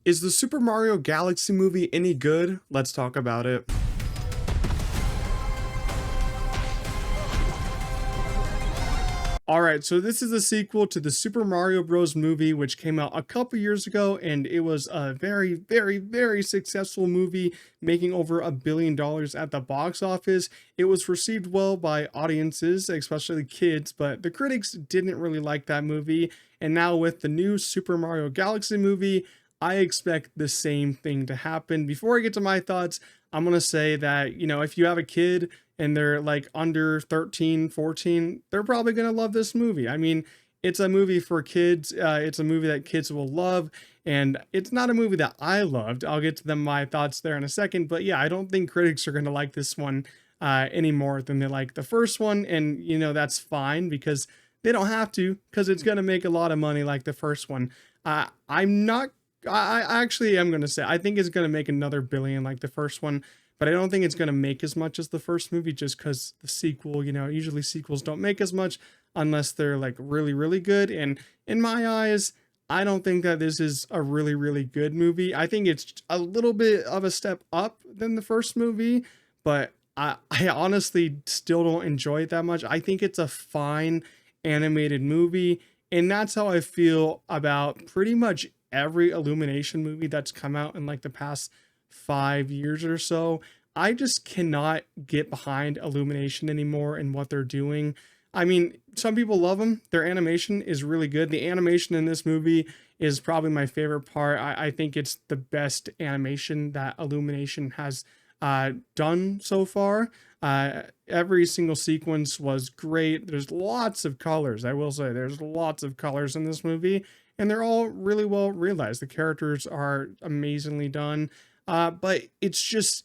Is the Super Mario Galaxy movie any good? Let's talk about it. Alright, so this is a sequel to the Super Mario Bros. Movie, which came out a couple years ago, and it was a very, very, very successful movie, making over $1 billion at the box office. It was received well by audiences, especially kids, but the critics didn't really like that movie. And now with the new Super Mario Galaxy movie, I expect the same thing to happen. Before I get to my thoughts, I'm going to say that, if you have a kid and they're like under 13, 14, they're probably going to love this movie. I mean, it's a movie for kids. It's a movie that kids will love. And it's not a movie that I loved. I'll get to my thoughts there in a second. But yeah, I don't think critics are going to like this one any more than they like the first one. And, that's fine because they don't have to, because it's going to make a lot of money like the first one. I'm not I actually am going to say I think it's going to make another billion like the first one, but I don't think it's going to make as much as the first movie just because the sequel, usually sequels don't make as much unless they're like really, really good. And in my eyes, I don't think that this is a really, really good movie. I think it's a little bit of a step up than the first movie, but I honestly still don't enjoy it that much. I think it's a fine animated movie. And that's how I feel about pretty much every Illumination movie that's come out in like the past 5 years or so. I just cannot get behind Illumination anymore and what they're doing. I mean, some people love them. Their animation is really good. The animation in this movie is probably my favorite part. I think it's the best animation that Illumination has done so far. Every single sequence was great. There's lots of colors. I will say there's lots of colors in this movie, and they're all really well realized. The characters are amazingly done. But it's just,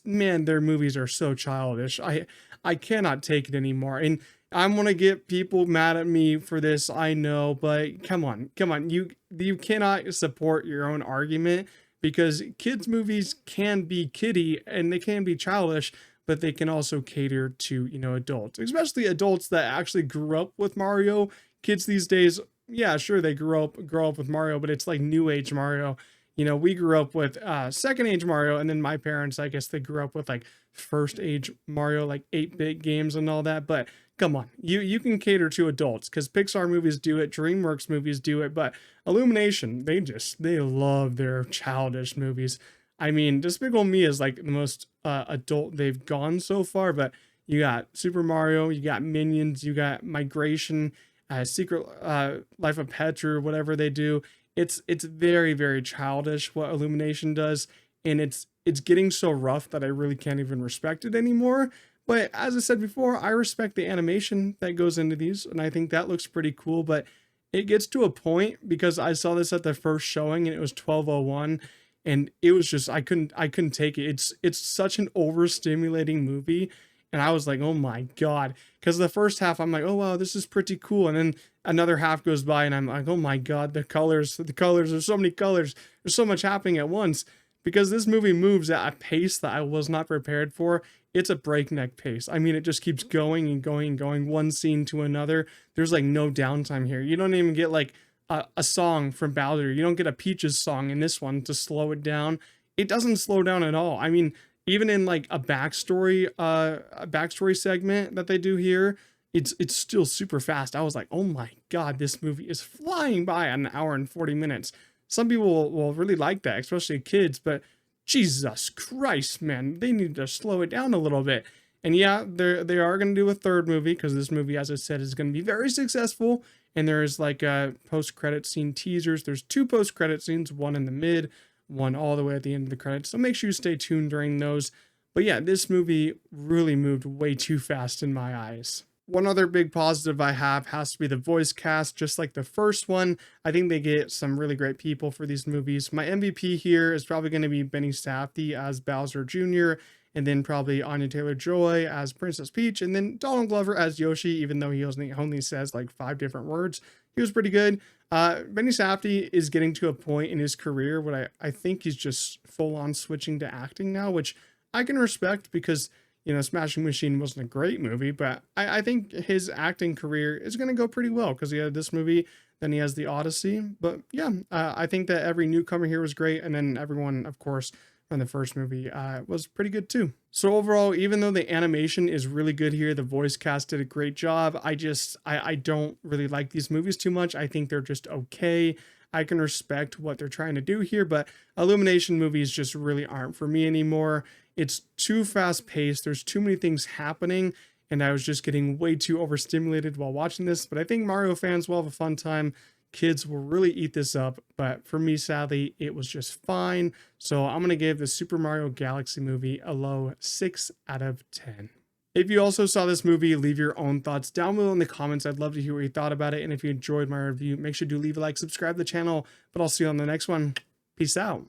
man, their movies are so childish. I cannot take it anymore. And I'm gonna get people mad at me for this, I know, but come on, you cannot support your own argument because kids movies can be kiddie and they can be childish, but they can also cater to, adults, especially adults that actually grew up with Mario. Kids these days, yeah, sure, they grow up with Mario, but it's like new age Mario. We grew up with second age Mario, and then my parents, I guess they grew up with like first age Mario, like 8-bit games and all that. But come on, you can cater to adults because Pixar movies do it, DreamWorks movies do it, but Illumination, they love their childish movies. I mean, Despicable Me is like the most adult they've gone so far, but you got Super Mario, you got Minions, you got Migration, Secret Life of Pets, or whatever they do. It's very, very childish what Illumination does, and it's getting so rough that I really can't even respect it anymore. But as I said before, I respect the animation that goes into these, and I think that looks pretty cool. But it gets to a point because I saw this at the first showing and it was 12:01, and it was just I couldn't take it. It's such an overstimulating movie, and I was like, oh my god. Because the first half I'm like, oh wow, this is pretty cool, and then another half goes by and I'm like, oh my god, the colors, there's so many colors, there's so much happening at once. Because this movie moves at a pace that I was not prepared for. It's a breakneck pace. I mean, it just keeps going and going and going, one scene to another. There's like no downtime here. You don't even get like a song from Bowser. You don't get a Peaches song in this one to slow it down. It doesn't slow down at all. I mean, even in like a backstory segment that they do here, it's still super fast. I was like, oh my god, this movie is flying by an hour and 40 minutes. Some people will really like that, especially kids, but Jesus Christ, man, they need to slow it down a little bit. And yeah, they are going to do a third movie because this movie, as I said, is going to be very successful. And there's like post-credit scene teasers. There's two post-credit scenes, one in the mid, one all the way at the end of the credits. So make sure you stay tuned during those. But yeah, this movie really moved way too fast in my eyes. One other big positive I have has to be the voice cast, just like the first one. I think they get some really great people for these movies. My MVP here is probably going to be Benny Safdie as Bowser Jr., and then probably Anya Taylor-Joy as Princess Peach, and then Donald Glover as Yoshi, even though he only says like 5 different words. He was pretty good. Benny Safdie is getting to a point in his career where I think he's just full on switching to acting now, which I can respect because Smashing Machine wasn't a great movie, but I think his acting career is going to go pretty well because he had this movie than he has the Odyssey. But yeah, I think that every newcomer here was great, and then everyone, of course, from the first movie was pretty good too. So overall, even though the animation is really good here, the voice cast did a great job. I don't really like these movies too much. I think they're just okay. I can respect what they're trying to do here, but Illumination movies just really aren't for me anymore. It's too fast paced. There's too many things happening, and I was just getting way too overstimulated while watching this. But I think Mario fans will have a fun time. Kids will really eat this up, but for me, sadly, it was just fine. So I'm going to give the Super Mario Galaxy movie a low 6 out of 10. If you also saw this movie, leave your own thoughts down below in the comments. I'd love to hear what you thought about it. And if you enjoyed my review, make sure to leave a like, subscribe to the channel, but I'll see you on the next one. Peace out.